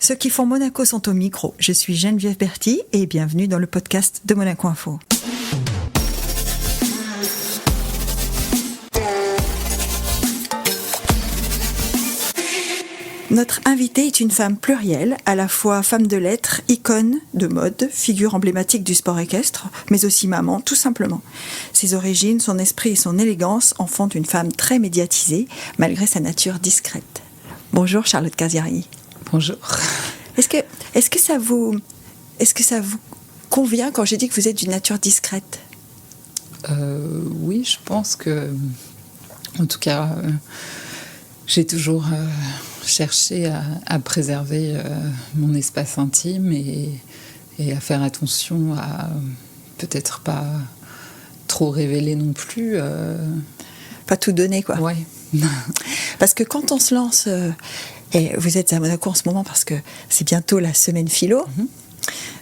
Ceux qui font Monaco sont au micro. Je suis Geneviève Berthy et bienvenue dans le podcast de Monaco Info. Notre invitée est une femme plurielle, à la fois femme de lettres, icône de mode, figure emblématique du sport équestre, mais aussi maman, tout simplement. Ses origines, son esprit et son élégance en font une femme très médiatisée, malgré sa nature discrète. Bonjour Charlotte Casiriani. Bonjour. Est-ce que ça vous convient quand j'ai dit que vous êtes d'une nature discrète ? Oui, je pense que, en tout cas, j'ai toujours cherché à préserver mon espace intime et à faire attention à peut-être pas trop révéler non plus. Pas tout donner, quoi. Ouais. Parce que quand on se lance, et vous êtes à Monaco en ce moment parce que c'est bientôt la semaine philo,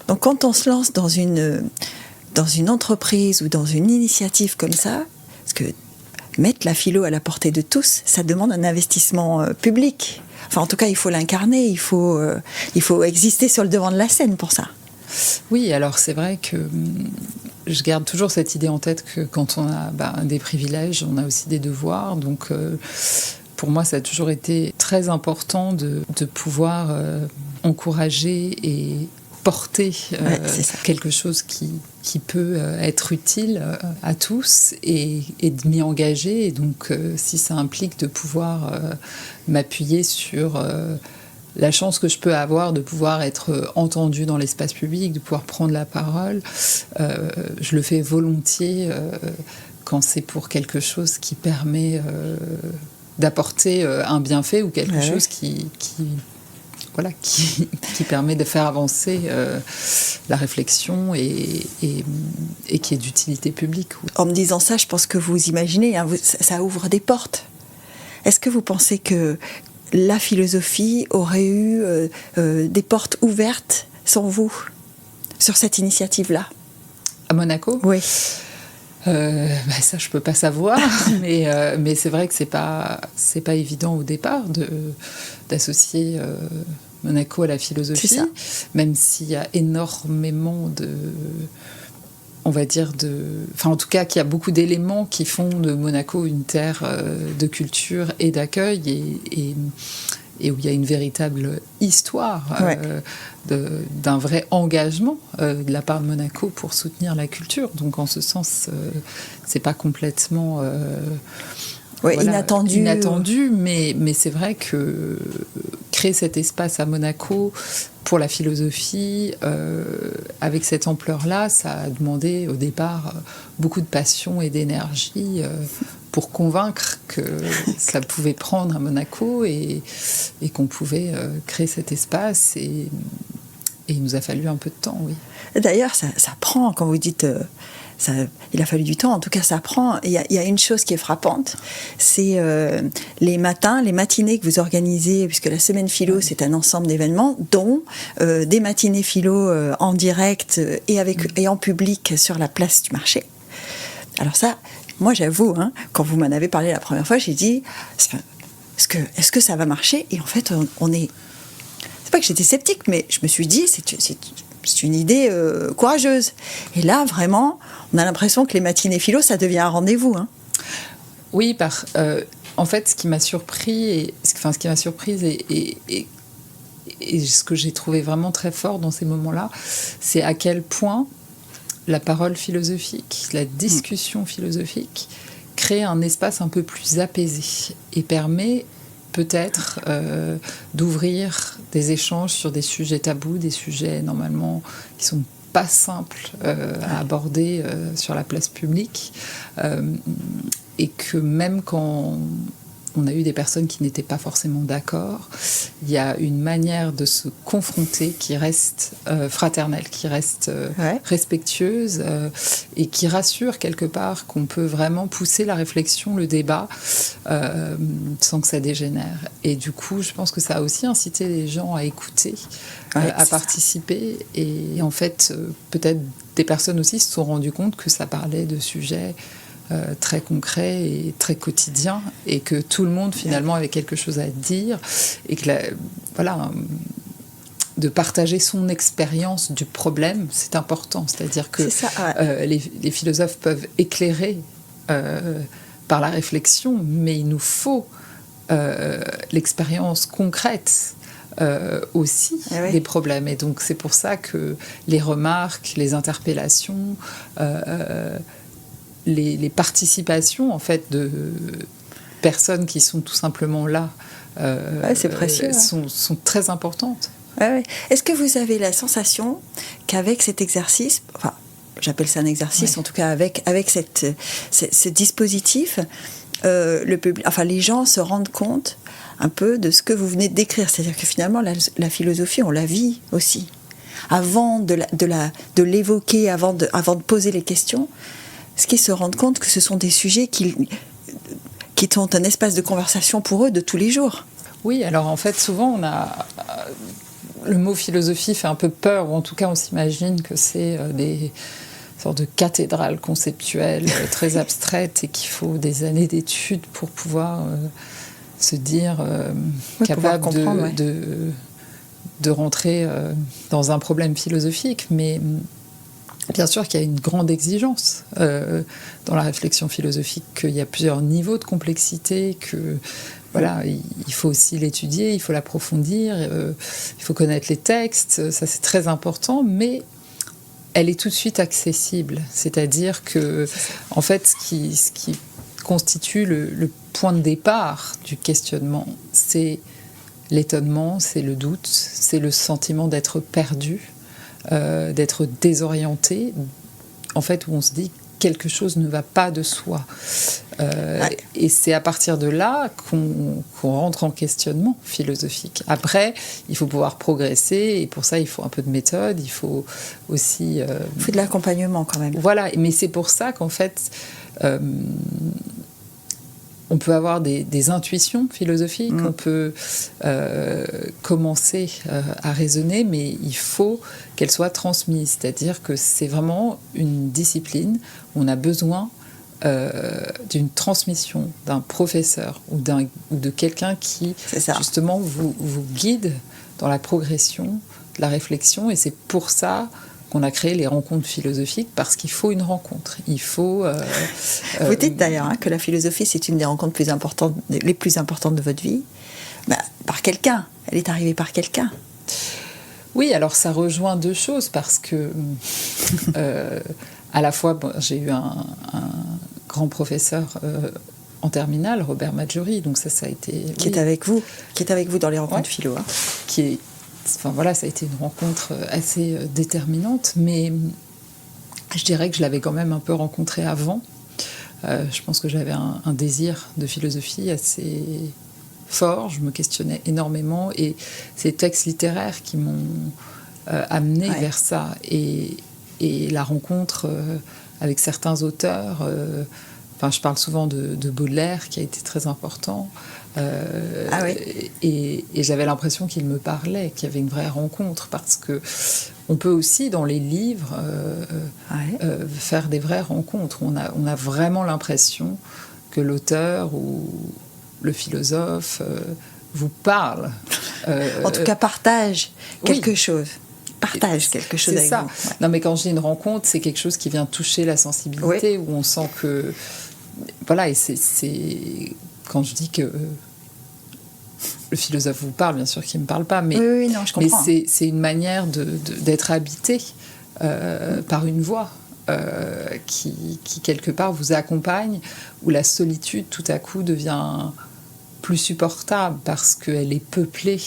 donc quand on se lance dans une entreprise ou dans une initiative comme ça, parce que mettre la philo à la portée de tous, ça demande un investissement public. Enfin, en tout cas, il faut l'incarner, il faut exister sur le devant de la scène pour ça. Oui, alors c'est vrai que je garde toujours cette idée en tête que quand on a des privilèges, on a aussi des devoirs. Donc, pour moi, ça a toujours été très important de pouvoir encourager et porter quelque chose qui peut être utile à tous et de m'y engager. Et donc, si ça implique de pouvoir m'appuyer sur la chance que je peux avoir de pouvoir être entendue dans l'espace public, de pouvoir prendre la parole, je le fais volontiers quand c'est pour quelque chose qui permet d'apporter un bienfait ou quelque chose qui permet de faire avancer la réflexion et qui est d'utilité publique. En me disant ça, je pense que vous imaginez, ça ouvre des portes. Est-ce que vous pensez que la philosophie aurait eu des portes ouvertes sans vous, sur cette initiative-là ? À Monaco ? Oui. Ça, je peux pas savoir, mais c'est vrai que c'est pas évident au départ d'associer Monaco à la philosophie, même s'il y a énormément en tout cas, qu'il y a beaucoup d'éléments qui font de Monaco une terre de culture et d'accueil et où il y a une véritable histoire d'un vrai engagement de la part de Monaco pour soutenir la culture. Donc en ce sens, c'est pas complètement inattendu, mais c'est vrai que créer cet espace à Monaco pour la philosophie, avec cette ampleur-là, ça a demandé au départ beaucoup de passion et d'énergie pour convaincre que ça pouvait prendre à Monaco et qu'on pouvait créer cet espace. Et il nous a fallu un peu de temps, oui. D'ailleurs, ça prend, quand vous dites... il a fallu du temps, en tout cas ça prend. Il y a une chose qui est frappante, c'est les matinées que vous organisez, puisque la semaine philo c'est un ensemble d'événements, dont des matinées philo en direct et en public sur la place du marché. Alors ça, moi j'avoue, quand vous m'en avez parlé la première fois, j'ai dit est-ce que ça va marcher ? Et en fait on est... C'est pas que j'étais sceptique, mais je me suis dit c'est une idée courageuse. Et là, vraiment, on a l'impression que les matinées philo, ça devient un rendez-vous. Oui, en fait, ce qui m'a surprise et ce que j'ai trouvé vraiment très fort dans ces moments-là, c'est à quel point la parole philosophique, la discussion philosophique crée un espace un peu plus apaisé et permet peut-être d'ouvrir des échanges sur des sujets tabous, des sujets normalement qui sont pas simples à aborder sur la place publique, et que même quand on a eu des personnes qui n'étaient pas forcément d'accord, il y a une manière de se confronter qui reste fraternelle, qui reste respectueuse et qui rassure quelque part qu'on peut vraiment pousser la réflexion, le débat, sans que ça dégénère. Et du coup, je pense que ça a aussi incité les gens à écouter, à participer. Et en fait, peut-être des personnes aussi se sont rendues compte que ça parlait de sujets très concret et très quotidien, et que tout le monde finalement avait quelque chose à dire, et que de partager son expérience du problème, c'est important. C'est-à-dire que les philosophes peuvent éclairer par la réflexion, mais il nous faut l'expérience concrète aussi des problèmes. Et donc c'est pour ça que les remarques, les interpellations, les participations en fait de personnes qui sont tout simplement là c'est précieux, sont très importantes. Ouais. Est-ce que vous avez la sensation qu'avec cet exercice, enfin j'appelle ça un exercice, en tout cas avec ce dispositif, le public, enfin les gens se rendent compte un peu de ce que vous venez de décrire, c'est-à-dire que finalement la philosophie on la vit aussi. Avant de l'évoquer, avant de poser les questions, ce qu'ils se rendent compte que ce sont des sujets qui sont un espace de conversation pour eux de tous les jours. Oui, alors en fait souvent le mot philosophie fait un peu peur, ou en tout cas on s'imagine que c'est des sortes de cathédrales conceptuelles très abstraites et qu'il faut des années d'études pour pouvoir se dire capable de rentrer dans un problème philosophique. Mais bien sûr qu'il y a une grande exigence dans la réflexion philosophique, qu'il y a plusieurs niveaux de complexité, que voilà, il faut aussi l'étudier, il faut l'approfondir, il faut connaître les textes, ça c'est très important, mais elle est tout de suite accessible. C'est-à-dire que, en fait, ce qui constitue le point de départ du questionnement, c'est l'étonnement, c'est le doute, c'est le sentiment d'être perdu, d'être désorienté, en fait, où on se dit quelque chose ne va pas de soi. Et c'est à partir de là qu'on rentre en questionnement philosophique. Après, il faut pouvoir progresser, et pour ça, il faut un peu de méthode, il faut aussi... il faut de l'accompagnement quand même. Voilà, mais c'est pour ça qu'en fait... on peut avoir des intuitions philosophiques, on peut commencer à raisonner, mais il faut qu'elles soient transmises. C'est-à-dire que c'est vraiment une discipline où on a besoin d'une transmission d'un professeur ou de quelqu'un qui, justement, vous guide dans la progression de la réflexion. Et c'est pour ça qu'on a créé les rencontres philosophiques, parce qu'il faut une rencontre. Il faut... Vous dites d'ailleurs que la philosophie, c'est une des rencontres les plus importantes de votre vie. Par quelqu'un. Elle est arrivée par quelqu'un. Oui, alors ça rejoint deux choses, parce que à la fois, j'ai eu un grand professeur en terminale, Robert Maggiori, donc ça a été... Qui est avec vous dans les rencontres philo. Hein. Enfin voilà, ça a été une rencontre assez déterminante, mais je dirais que je l'avais quand même un peu rencontré avant. Je pense que j'avais un désir de philosophie assez fort, je me questionnais énormément, et ces textes littéraires qui m'ont amené vers ça, et la rencontre avec certains auteurs, je parle souvent de Baudelaire, qui a été très important. Et j'avais l'impression qu'il me parlait, qu'il y avait une vraie rencontre, parce que on peut aussi dans les livres faire des vraies rencontres. On a vraiment l'impression que l'auteur ou le philosophe vous parle. En tout cas, partage quelque chose. Partage quelque chose avec ça. vous. Ouais. Non, mais quand j'ai une rencontre, c'est quelque chose qui vient toucher la sensibilité, où on sent que... Voilà, et c'est quand je dis que le philosophe vous parle, bien sûr qu'il ne me parle pas, mais, non, je comprends. Mais c'est une manière d'être habité par une voix qui, quelque part, vous accompagne, où la solitude, tout à coup, devient plus supportable, parce qu'elle est peuplée.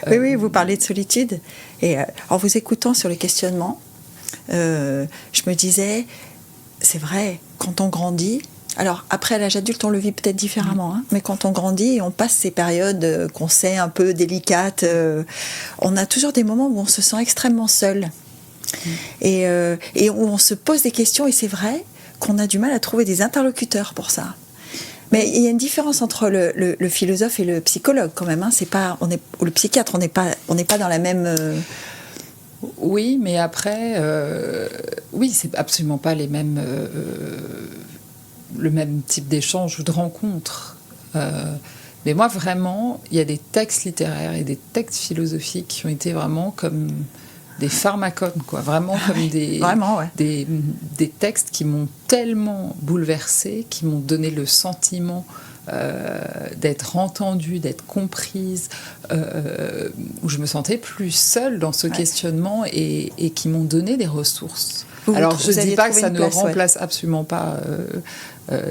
Oui, vous parlez de solitude. Et en vous écoutant sur le questionnement, je me disais, c'est vrai, quand on grandit... Alors, après, à l'âge adulte, on le vit peut-être différemment, hein, mais quand on grandit et on passe ces périodes qu'on sait un peu délicates, on a toujours des moments où on se sent extrêmement seul. Et où on se pose des questions, et c'est vrai qu'on a du mal à trouver des interlocuteurs pour ça. Mais il y a une différence entre le philosophe et le psychologue, quand même. Hein. Ou le psychiatre, on n'est pas dans la même... Oui, mais après... oui, c'est absolument pas les mêmes... le même type d'échange ou de rencontre. Mais moi, vraiment, il y a des textes littéraires et des textes philosophiques qui ont été vraiment comme des pharmacones, quoi. Vraiment comme des textes qui m'ont tellement bouleversée, qui m'ont donné le sentiment d'être entendue, d'être comprise, où je me sentais plus seule dans ce questionnement et qui m'ont donné des ressources. Alors, je ne dis pas que ça ne remplace absolument pas,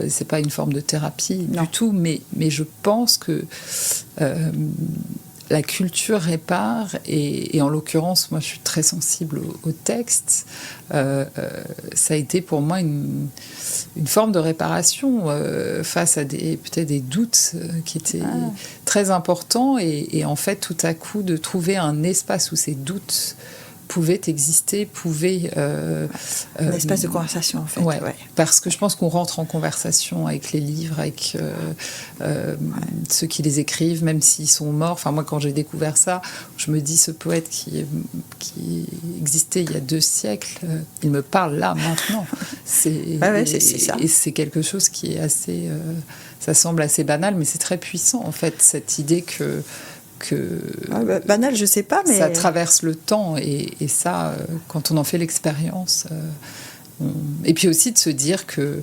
c'est pas une forme de thérapie du tout, mais je pense que la culture répare, et en l'occurrence, moi je suis très sensible au texte. Ça a été pour moi une forme de réparation face à peut-être des doutes qui étaient très importants, et en fait tout à coup de trouver un espace où ces doutes pouvaient exister, un espace de conversation en fait. Ouais. Parce que je pense qu'on rentre en conversation avec les livres, avec ceux qui les écrivent, même s'ils sont morts. Enfin, moi, quand j'ai découvert ça, je me dis, ce poète qui existait il y a 2 siècles, il me parle là, maintenant. C'est ça. Et c'est quelque chose qui est assez... ça semble assez banal, mais c'est très puissant, en fait, cette idée que banal, je sais pas, mais... Ça traverse le temps, et ça, quand on en fait l'expérience... Et puis aussi de se dire qu'il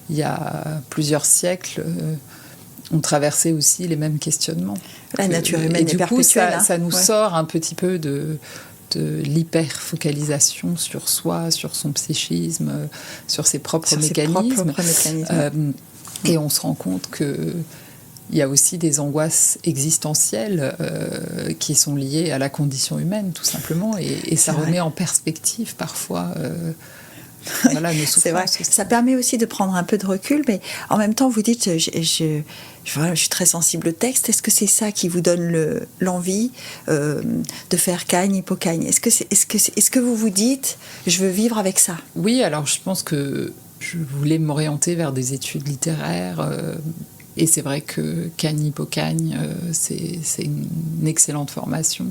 y a plusieurs siècles, on traversait aussi les mêmes questionnements. La nature humaine est perpétuelle. Du coup, ça nous sort un petit peu de l'hyper-focalisation sur soi, sur son psychisme, sur ses propres mécanismes. Et on se rend compte que il y a aussi des angoisses existentielles qui sont liées à la condition humaine, tout simplement, et ça remet en perspective parfois nos souffrances. C'est vrai. Ça permet aussi de prendre un peu de recul, mais en même temps, vous dites, je suis très sensible au texte. Est-ce que c'est ça qui vous donne l'envie de faire Cagne, Hippocagne ? Est-ce que vous vous dites, je veux vivre avec ça ? Oui, alors je pense que je voulais m'orienter vers des études littéraires. Et c'est vrai que Cagne, Hippocagne, c'est une excellente formation,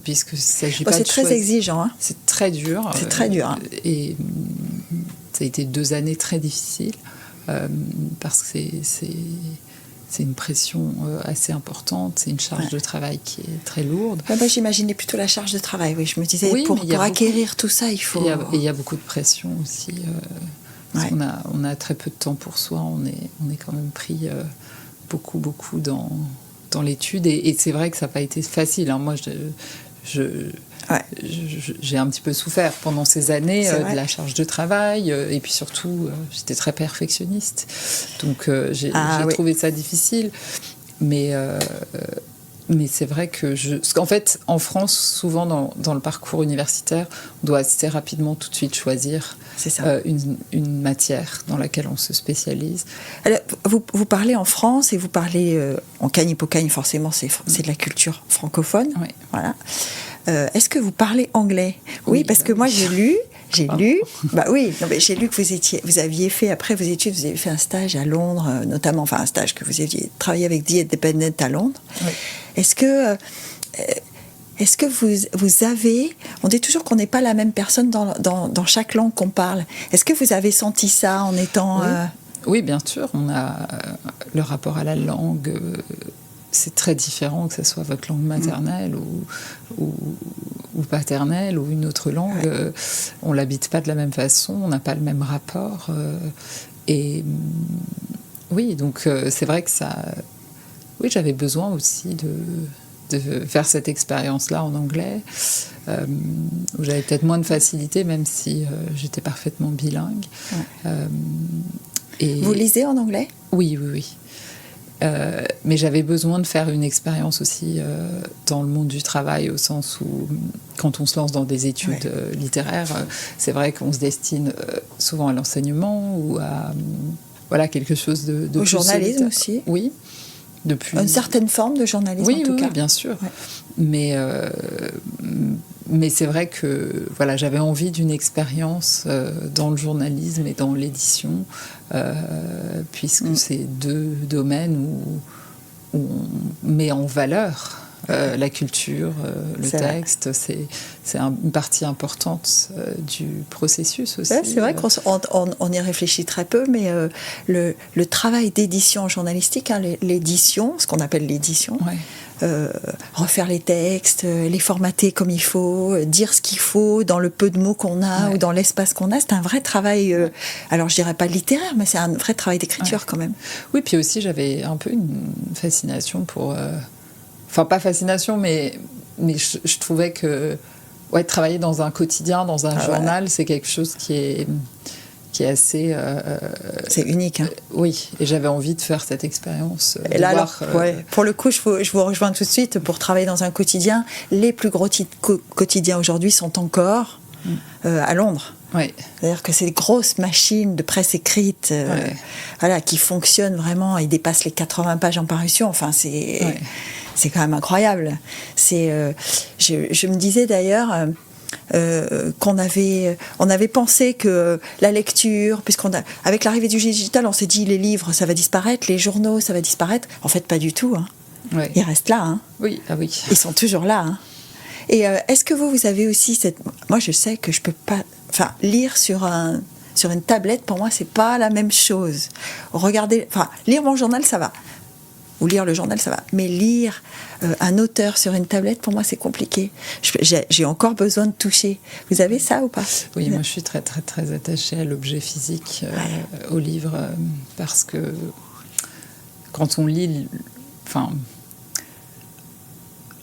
puisqu'il ne s'agit pas de choisir. C'est très exigeant. C'est très dur. C'est très dur. Et ça a été 2 années très difficiles, parce que c'est une pression assez importante, c'est une charge de travail qui est très lourde. J'imaginais plutôt la charge de travail, oui. Je me disais, pour acquérir tout ça, il faut... Il y a beaucoup de pression aussi. Parce qu'on a très peu de temps pour soi, on est quand même pris beaucoup dans l'étude, et c'est vrai que ça n'a pas été facile. Hein. Moi, j'ai un petit peu souffert pendant ces années de la charge de travail, et puis surtout, j'étais très perfectionniste. Donc, j'ai trouvé ça difficile. Mais c'est vrai que en fait, en France, souvent dans le parcours universitaire, on doit assez rapidement tout de suite choisir une matière dans laquelle on se spécialise. Alors, vous parlez en France et vous parlez en Cagne, Hippocagne, forcément, c'est de la culture francophone. Oui. Voilà. Est-ce que vous parlez anglais ? Oui, parce que moi, j'ai lu. J'ai lu que vous aviez fait, après vos études, vous avez fait un stage à Londres, notamment, un stage que vous aviez travaillé avec The Independent à Londres. Oui. Est-ce que vous avez... On dit toujours qu'on n'est pas la même personne dans chaque langue qu'on parle. Est-ce que vous avez senti ça en étant... Oui, bien sûr. On a le rapport à la langue... c'est très différent, que ce soit votre langue maternelle ou paternelle ou une autre langue. On l'habite pas de la même façon, on n'a pas le même rapport. Et oui, donc c'est vrai que ça... Oui, j'avais besoin aussi de faire cette expérience-là en anglais, où j'avais peut-être moins de facilité, même si j'étais parfaitement bilingue. Vous lisez en anglais ? Oui. Mais j'avais besoin de faire une expérience aussi dans le monde du travail, au sens où, quand on se lance dans des études littéraires, c'est vrai qu'on se destine souvent à l'enseignement ou à quelque chose de au plus journalisme solide. aussi. Oui. Une certaine forme de journalisme, en tout cas. Oui, bien sûr. Ouais. Mais c'est vrai que j'avais envie d'une expérience dans le journalisme et dans l'édition, puisque c'est 2 domaines où on met en valeur La culture, le C'est texte, c'est une partie importante du processus aussi. Ouais, c'est vrai qu'on y réfléchit très peu, mais le travail d'édition journalistique, hein, l'édition, ce qu'on appelle l'édition, refaire les textes, les formater comme il faut, dire ce qu'il faut dans le peu de mots qu'on a ou dans l'espace qu'on a, c'est un vrai travail, alors je dirais pas littéraire, mais c'est un vrai travail d'écriture quand même. Oui, puis aussi j'avais un peu une fascination pour... Enfin, pas fascination, mais je trouvais que travailler dans un quotidien, dans un journal, c'est quelque chose qui est assez... c'est unique. Hein. Oui, et j'avais envie de faire cette expérience. Et là, pour le coup, je vous rejoins tout de suite. Pour travailler dans un quotidien, les plus gros quotidiens aujourd'hui sont encore à Londres. Oui. C'est-à-dire que c'est des grosses machines de presse écrite qui fonctionnent vraiment. Ils dépassent les 80 pages en parution. Enfin, c'est quand même incroyable. Je me disais d'ailleurs qu'on avait pensé que la lecture, avec l'arrivée du digital, on s'est dit les livres, ça va disparaître, les journaux, ça va disparaître. En fait, pas du tout. Hein. Oui. Ils restent là. Hein. Oui, ah oui. Ils sont toujours là. Hein. Et est-ce que vous avez aussi cette... Moi, je sais que je peux pas... Enfin, lire sur une tablette, pour moi, c'est pas la même chose. Lire mon journal, ça va. Ou lire le journal, ça va. Mais lire un auteur sur une tablette, pour moi, c'est compliqué. J'ai encore besoin de toucher. Vous avez ça ou pas ? Oui, moi, je suis très, très, très attachée à l'objet physique, au livre, parce que quand on lit...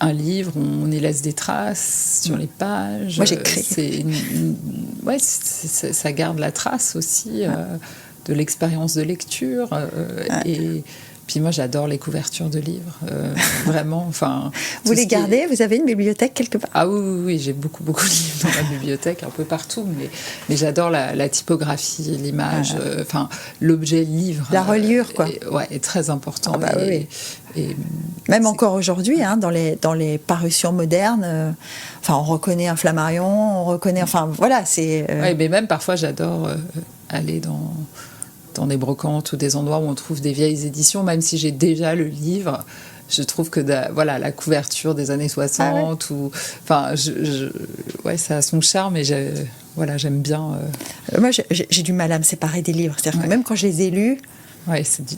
un livre, on y laisse des traces sur les pages. Moi, j'écris. Ça garde la trace aussi de l'expérience de lecture. Et puis moi, j'adore les couvertures de livres. Vraiment. Vous les gardez ? Vous avez une bibliothèque quelque part ? Ah oui, j'ai beaucoup de livres dans ma bibliothèque, un peu partout. Mais j'adore la typographie, l'image, l'objet livre. La reliure, quoi. Est très important. Et même encore aujourd'hui, hein, dans les parutions modernes, on reconnaît un Flammarion, on reconnaît... c'est... mais même parfois, j'adore aller dans des brocantes ou des endroits où on trouve des vieilles éditions, même si j'ai déjà le livre, je trouve que la couverture des années 60 ça a son charme et j'aime bien. Moi, j'ai du mal à me séparer des livres. C'est-à-dire que même quand je les ai lus,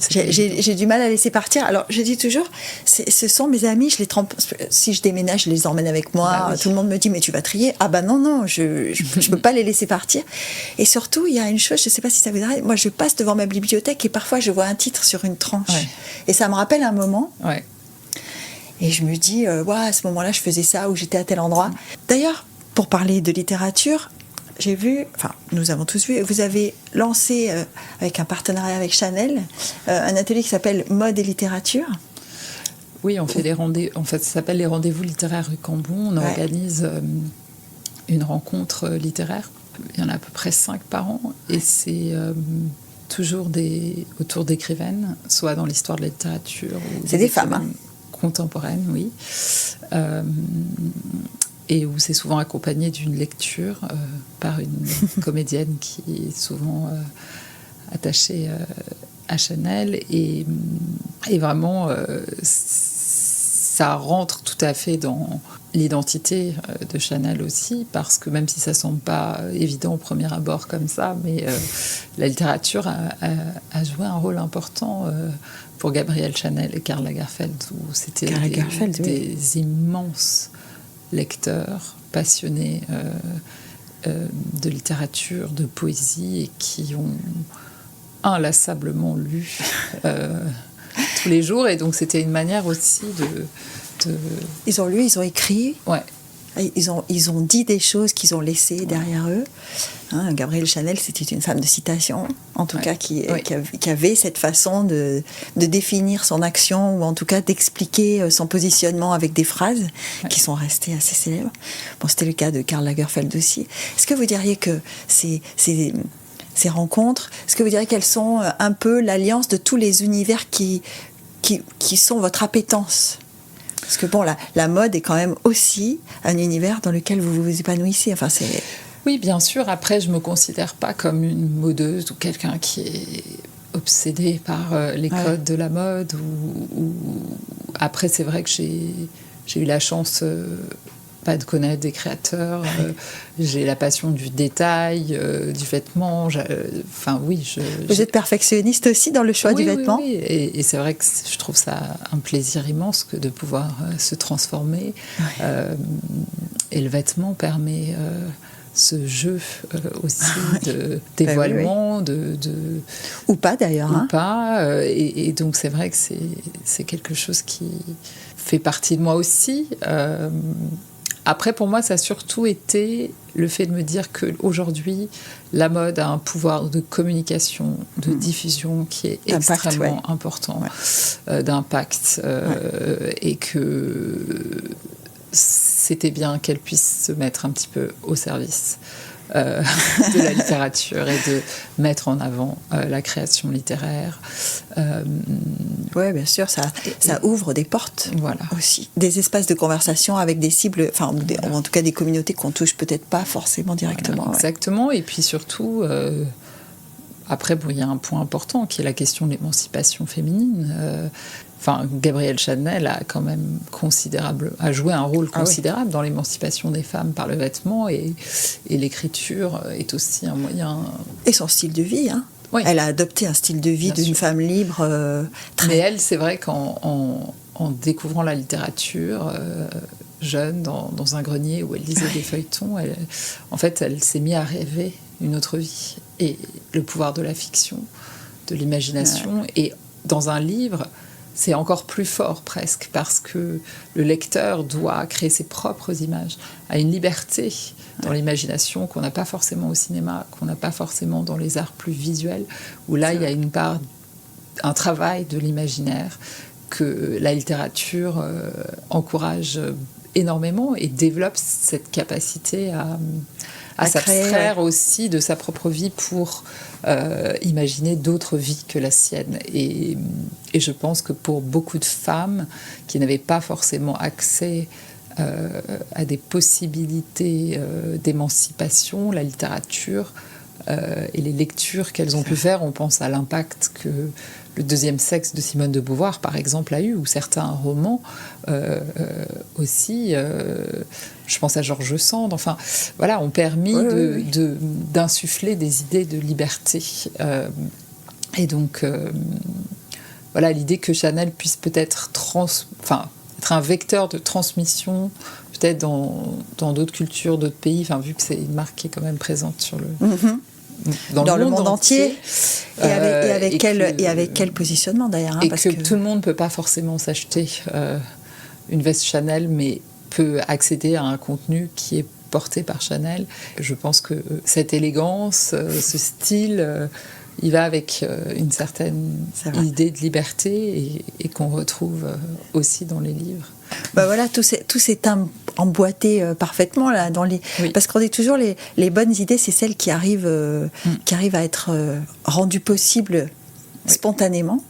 j'ai du mal à laisser partir. Alors, je dis toujours, ce sont mes amis, je les trempe. Si je déménage, je les emmène avec moi. Tout le monde me dit, mais tu vas trier. Ah bah non, je peux pas les laisser partir. Et surtout, il y a une chose, je sais pas si ça vous arrive, moi je passe devant ma bibliothèque et parfois je vois un titre sur une tranche. Et ça me rappelle un moment. Et je me dis, à ce moment-là, je faisais ça ou j'étais à tel endroit. D'ailleurs, pour parler de littérature, j'ai vu, nous avons tous vu, vous avez lancé, avec un partenariat avec Chanel, un atelier qui s'appelle Mode et littérature. Oui, on fait ça s'appelle les rendez-vous littéraires rue Cambon. On organise une rencontre littéraire. Il y en a à peu près 5 par an. Et c'est toujours autour d'écrivaines, soit dans l'histoire de la littérature. C'est des femmes, hein. Contemporaines, oui. Et où c'est souvent accompagné d'une lecture par une comédienne qui est souvent attachée à Chanel. Et vraiment, ça rentre tout à fait dans l'identité de Chanel aussi, parce que même si ça ne semble pas évident au premier abord comme ça, mais la littérature a joué un rôle important pour Gabrielle Chanel et Karl Lagerfeld, où c'était des immenses lecteurs passionnés de littérature, de poésie, et qui ont inlassablement lu tous les jours. Et donc c'était une manière aussi de... Ils ont lu, ils ont écrit. Ouais. Ils ont dit des choses qu'ils ont laissées derrière eux. Hein, Gabrielle Chanel, c'était une femme de citation, en tout cas, qui avait cette façon de définir son action, ou en tout cas d'expliquer son positionnement avec des phrases qui sont restées assez célèbres. Bon, c'était le cas de Karl Lagerfeld aussi. Est-ce que vous diriez que ces rencontres, est-ce que vous diriez qu'elles sont un peu l'alliance de tous les univers qui sont votre appétence ? Parce que la mode est quand même aussi un univers dans lequel vous vous épanouissez. Oui, bien sûr. Après, je ne me considère pas comme une modeuse ou quelqu'un qui est obsédé par les codes de la mode. Après, c'est vrai que j'ai j'ai eu la chance pas de connaître des créateurs. J'ai la passion du détail, du vêtement. Vous êtes perfectionniste aussi dans le choix du vêtement. Oui. Et c'est vrai que je trouve ça un plaisir immense que de pouvoir se transformer. Et le vêtement permet ce jeu aussi de dévoilement, ou pas d'ailleurs. Ou pas. Et donc c'est vrai que c'est quelque chose qui fait partie de moi aussi. Après, pour moi, ça a surtout été le fait de me dire qu'aujourd'hui, la mode a un pouvoir de communication, de diffusion qui est extrêmement important, d'impact, et que c'était bien qu'elle puisse se mettre un petit peu au service de la littérature et de mettre en avant la création littéraire. Oui, bien sûr, ça ouvre des portes aussi, des espaces de conversation avec des cibles, en tout cas des communautés qu'on touche peut-être pas forcément directement. Exactement, et puis surtout, après, il y a un point important qui est la question de l'émancipation féminine. Gabrielle Chanel a quand même joué un rôle considérable dans l'émancipation des femmes par le vêtement, et l'écriture est aussi un moyen. Et son style de vie, hein. Oui. Elle a adopté un style de vie d'une femme libre. Mais elle, c'est vrai qu'en découvrant la littérature jeune dans un grenier où elle lisait des feuilletons, elle s'est mise à rêver une autre vie, et le pouvoir de la fiction, de l'imagination, et dans un livre. C'est encore plus fort presque, parce que le lecteur doit créer ses propres images, a une liberté dans l'imagination qu'on n'a pas forcément au cinéma, qu'on n'a pas forcément dans les arts plus visuels, où là il y a un travail de l'imaginaire que la littérature encourage énormément et développe cette capacité à s'abstraire aussi de sa propre vie pour imaginer d'autres vies que la sienne. Et je pense que pour beaucoup de femmes qui n'avaient pas forcément accès à des possibilités d'émancipation, la littérature et les lectures qu'elles ont pu faire, on pense à l'impact que le deuxième sexe de Simone de Beauvoir, par exemple, a eu, ou certains romans aussi. Je pense à George Sand. Ont permis d'insuffler des idées de liberté. Et donc, l'idée que Chanel puisse peut-être être un vecteur de transmission, peut-être dans d'autres cultures, d'autres pays, vu que c'est une marque qui est quand même présente sur le... Dans le monde entier. Et avec quel positionnement d'ailleurs, et que tout le monde ne peut pas forcément s'acheter une veste Chanel, mais peut accéder à un contenu qui est porté par Chanel. Je pense que cette élégance, ce style, il va avec une certaine idée de liberté, et qu'on retrouve aussi dans les livres. Tout s'est emboîté parfaitement là parce qu'on dit toujours les bonnes idées, c'est celles qui arrivent à être rendues possibles spontanément.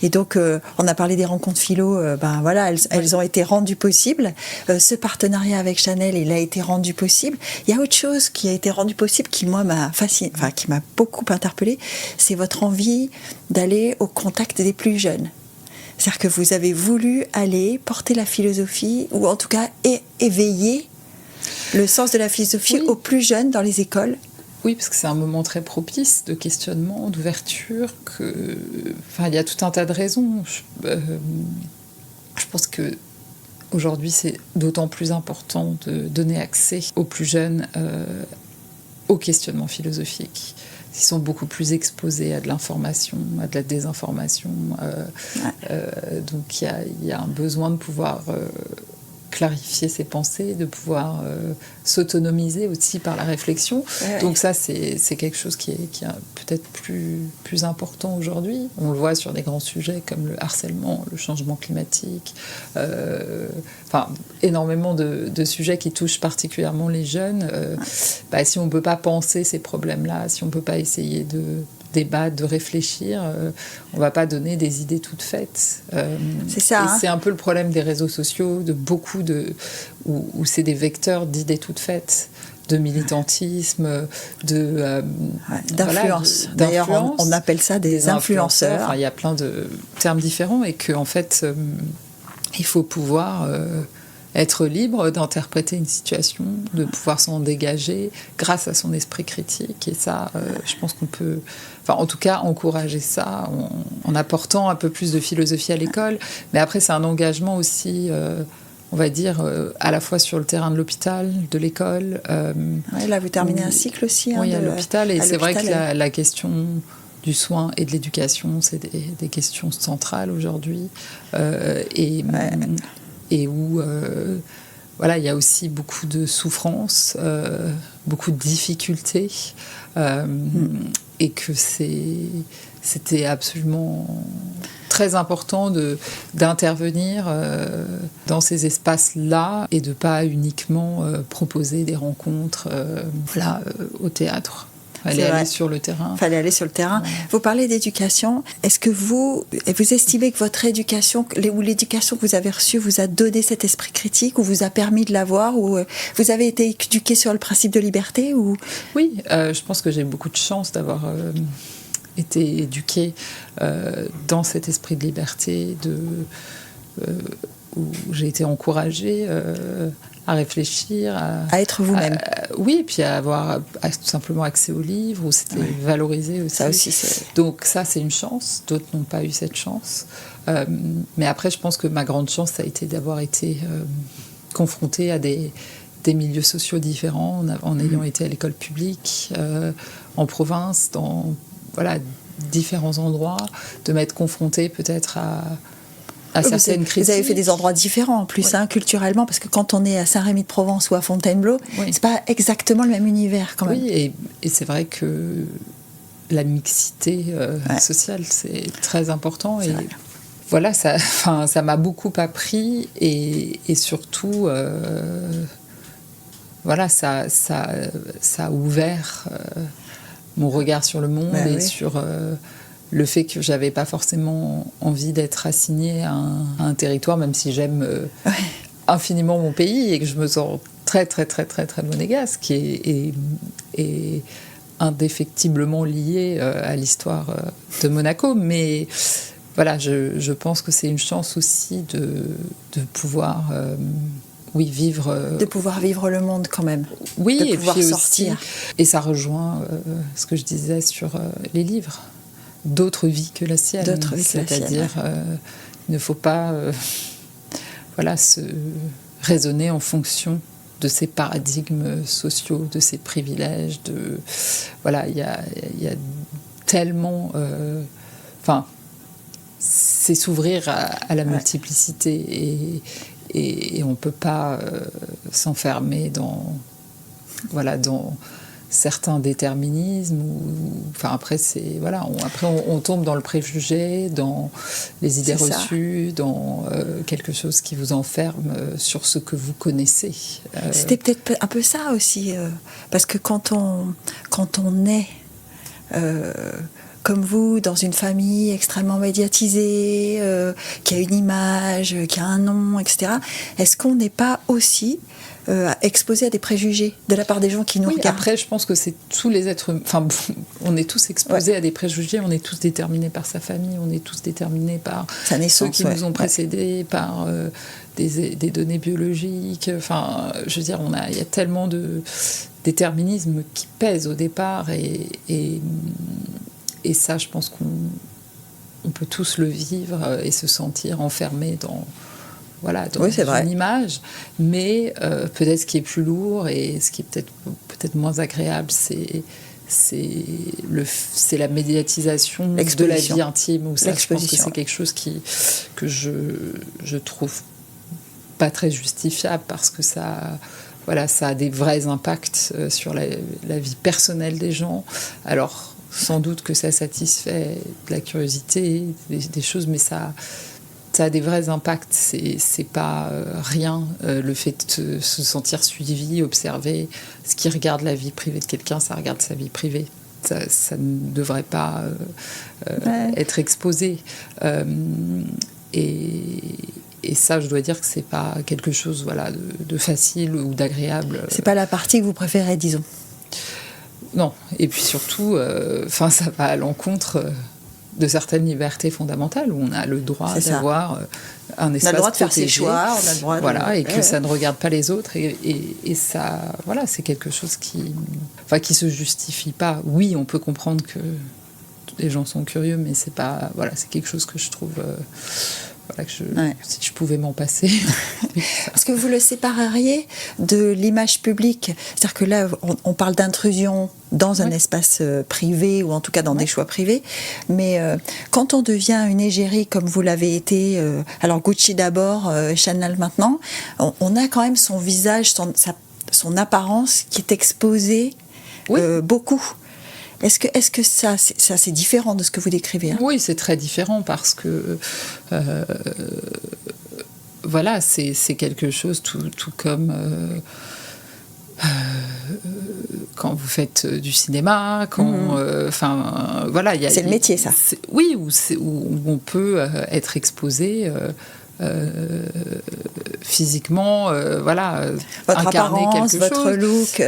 Et donc on a parlé des rencontres philo, elles ont été rendues possibles. Ce partenariat avec Chanel, il a été rendu possible. Il y a autre chose qui a été rendu possible qui moi m'a fasciné, qui m'a beaucoup interpellée, c'est votre envie d'aller au contact des plus jeunes. C'est-à-dire que vous avez voulu aller porter la philosophie, ou en tout cas éveiller le sens de la philosophie aux plus jeunes dans les écoles. Oui, parce que c'est un moment très propice de questionnement, d'ouverture. Il y a tout un tas de raisons. Je pense qu'aujourd'hui, c'est d'autant plus important de donner accès aux plus jeunes au questionnement philosophique. Ils sont beaucoup plus exposés à de l'information, à de la désinformation. Donc il y a un besoin de pouvoir clarifier ses pensées, de pouvoir s'autonomiser aussi par la réflexion. Donc ça, c'est quelque chose qui est peut-être plus important aujourd'hui. On le voit sur des grands sujets comme le harcèlement, le changement climatique, énormément de sujets qui touchent particulièrement les jeunes. Si on ne peut pas penser ces problèmes-là, si on ne peut pas essayer de débattre, de réfléchir, on ne va pas donner des idées toutes faites. C'est ça. Et c'est un peu le problème des réseaux sociaux, où c'est des vecteurs d'idées toutes faites, de militantisme, d'influence. D'ailleurs, on appelle ça des influenceurs. Il y a plein de termes différents, et qu'en fait, il faut pouvoir être libre d'interpréter une situation, de pouvoir s'en dégager grâce à son esprit critique. Et ça, je pense qu'on peut, en tout cas, encourager ça en apportant un peu plus de philosophie à l'école. Mais après, c'est un engagement aussi, on va dire, à la fois sur le terrain de l'hôpital, de l'école. Là, vous terminez un cycle aussi. Oui, à l'hôpital. Et c'est vrai que la question du soin et de l'éducation, c'est des questions centrales aujourd'hui. Et où il y a aussi beaucoup de souffrance, beaucoup de difficultés, et que c'était absolument très important d'intervenir dans ces espaces-là et de ne pas uniquement proposer des rencontres au théâtre. Fallait aller sur le terrain. Fallait aller sur le terrain. Ouais. Vous parlez d'éducation. Est-ce que vous estimez que votre éducation ou l'éducation que vous avez reçue vous a donné cet esprit critique ou vous a permis de l'avoir, ou vous avez été éduqué sur le principe de liberté ou... Oui, je pense que j'ai beaucoup de chance d'avoir été éduquée dans cet esprit de liberté, où j'ai été encouragée à réfléchir, à être vous-même. Oui, et puis à tout simplement accès aux livres, où c'était valorisé aussi. Ça aussi, Donc ça, c'est une chance. D'autres n'ont pas eu cette chance. Mais après, je pense que ma grande chance, ça a été d'avoir été confrontée à des milieux sociaux différents, en ayant été à l'école publique, en province, dans différents endroits, de m'être confrontée peut-être à certaines critiques. Vous avez fait des endroits différents en plus, culturellement, parce que quand on est à Saint-Rémy-de-Provence ou à Fontainebleau, c'est pas exactement le même univers quand même. Oui, et c'est vrai que la mixité sociale, c'est très important. Et voilà, ça m'a beaucoup appris, et surtout, ça a ouvert mon regard sur le monde sur... le fait que j'avais pas forcément envie d'être assignée à un territoire, même si j'aime infiniment mon pays et que je me sens très très très très très monégasque et indéfectiblement liée à l'histoire de Monaco. Mais voilà, je pense que c'est une chance aussi de pouvoir vivre... de pouvoir vivre le monde quand même. Oui, de pouvoir puis sortir. Aussi, et ça rejoint ce que je disais sur les livres. D'autres vies que la sienne. C'est-à-dire, il ne faut pas se raisonner en fonction de ces paradigmes sociaux, de ces privilèges. Il y a tellement... c'est s'ouvrir à la multiplicité et on ne peut pas s'enfermer dans certains déterminismes, après on tombe dans le préjugé, dans les idées reçues, dans quelque chose qui vous enferme sur ce que vous connaissez. C'était peut-être un peu ça aussi, parce que quand on est comme vous, dans une famille extrêmement médiatisée, qui a une image, qui a un nom, etc., est-ce qu'on n'est pas aussi exposé à des préjugés de la part des gens qui nous regardent? Après, je pense que c'est tous les êtres... on est tous exposés à des préjugés, on est tous déterminés par sa famille, on est tous déterminés par ceux qui nous ont précédés, par des données biologiques. Je veux dire, il y a tellement de déterminisme qui pèse au départ, et ça, je pense qu'on peut tous le vivre et se sentir enfermé dans une image, mais peut-être ce qui est plus lourd et ce qui est peut-être moins agréable, c'est la médiatisation de la vie intime, où ça, je pense que c'est quelque chose que je trouve pas très justifiable, parce que ça a des vrais impacts sur la vie personnelle des gens. Alors sans doute que ça satisfait de la curiosité, des choses, mais ça a des vrais impacts. C'est pas rien, le fait de se sentir suivi, observé. Ce qui regarde la vie privée de quelqu'un, ça regarde sa vie privée. Ça ne devrait pas être exposé. Et ça, je dois dire que c'est pas quelque chose de facile ou d'agréable. C'est pas la partie que vous préférez, disons. Non, et puis surtout, ça va à l'encontre de certaines libertés fondamentales, où on a le droit d'avoir un espace protégé. On a le droit de faire ses choix, on a le droit de... Voilà, et que ça ne regarde pas les autres, et ça, voilà, c'est quelque chose qui se justifie pas. Oui, on peut comprendre que les gens sont curieux, mais c'est pas, voilà, c'est quelque chose que je trouve... si je pouvais m'en passer. Est-ce que vous le sépareriez de l'image publique ? C'est-à-dire que là, on parle d'intrusion dans un espace privé, ou en tout cas dans des choix privés, mais quand on devient une égérie comme vous l'avez été, alors Gucci d'abord, Chanel maintenant, on a quand même son visage, son apparence qui est exposée beaucoup. Est-ce que ça c'est différent de ce que vous décrivez, hein ? Oui, c'est très différent parce que voilà, c'est quelque chose tout comme quand vous faites du cinéma, voilà, c'est le métier, ça. Oui, où on peut être exposé. Physiquement, voilà, votre incarner apparence, quelque chose. votre look,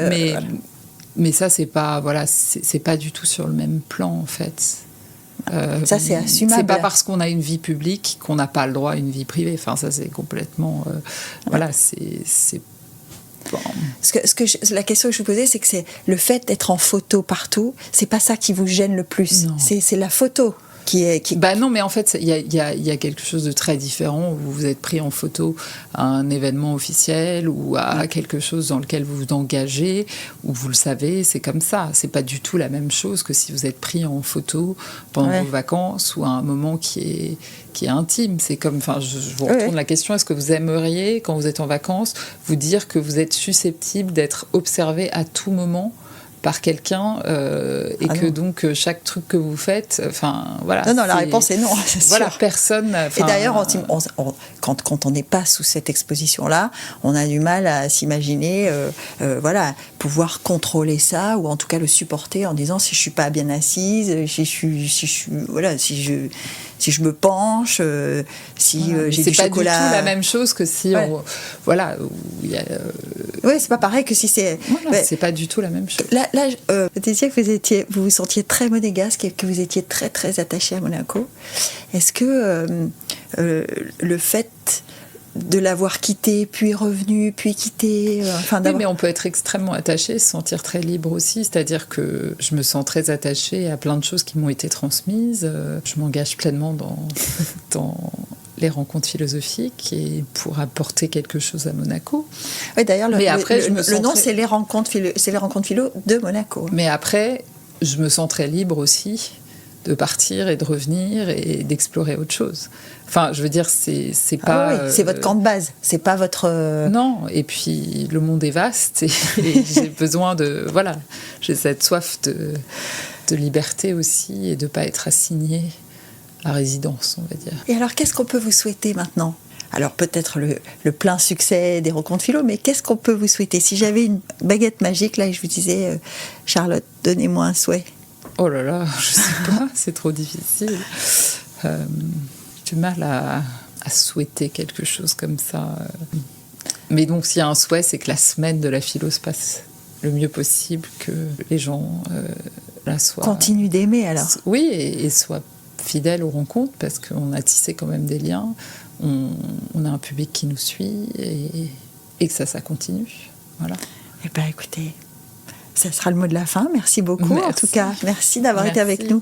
mais ça, c'est pas du tout sur le même plan, en fait. Ça, c'est assumable. C'est pas parce qu'on a une vie publique qu'on n'a pas le droit à une vie privée. Enfin, ça, c'est complètement... voilà, c'est bon. La question que je vous posais, c'est que c'est le fait d'être en photo partout, c'est pas ça qui vous gêne le plus. C'est la photo qui... Bah non, mais en fait, il y a quelque chose de très différent où vous êtes pris en photo à un événement officiel ou à quelque chose dans lequel vous vous engagez, où vous le savez, c'est comme ça. C'est pas du tout la même chose que si vous êtes pris en photo pendant vos vacances ou à un moment qui est intime. C'est comme, je vous retourne la question, est-ce que vous aimeriez, quand vous êtes en vacances, vous dire que vous êtes susceptible d'être observé à tout moment par quelqu'un et que donc chaque truc que vous faites, voilà. Non, la réponse est non, c'est voilà, sûr. Personne. Et d'ailleurs, quand on n'est pas sous cette exposition-là, on a du mal à s'imaginer, pouvoir contrôler ça, ou en tout cas le supporter en disant si je suis pas bien assise, si je me penche, j'ai du chocolat. C'est pas du tout la même chose que si oui, c'est pas pareil que si c'est... c'est pas du tout la même chose. Là, vous disiez que vous vous sentiez très monégasque et que vous étiez très, très attaché à Monaco. Est-ce que le fait de l'avoir quitté, puis revenu, puis quitté... Oui, mais on peut être extrêmement attaché, se sentir très libre aussi. C'est-à-dire que je me sens très attachée à plein de choses qui m'ont été transmises. Je m'engage pleinement dans les rencontres philosophiques et pour apporter quelque chose à Monaco. Oui, d'ailleurs, le nom, c'est les rencontres philo de Monaco. Mais après, je me sens très libre aussi de partir et de revenir et d'explorer autre chose. Enfin, je veux dire, c'est pas... c'est votre camp de base, c'est pas votre... Non, et puis le monde est vaste et j'ai besoin de... Voilà, j'ai cette soif de liberté aussi et de pas être assignée à résidence, on va dire. Et alors, qu'est-ce qu'on peut vous souhaiter maintenant ? Alors, peut-être le plein succès des rencontres philo, mais qu'est-ce qu'on peut vous souhaiter ? Si j'avais une baguette magique, là, et je vous disais, Charlotte, donnez-moi un souhait. Oh là là, je sais pas, c'est trop difficile. J'ai du mal à souhaiter quelque chose comme ça. Mais donc, s'il y a un souhait, c'est que la semaine de la philo se passe le mieux possible, que les gens la soient... Continuent d'aimer, alors. Oui, et soient fidèles aux rencontres, parce qu'on a tissé quand même des liens, on a un public qui nous suit, et que ça continue. Voilà. Eh bien, écoutez, ça sera le mot de la fin. Merci beaucoup, en tout cas. Merci d'avoir été avec nous.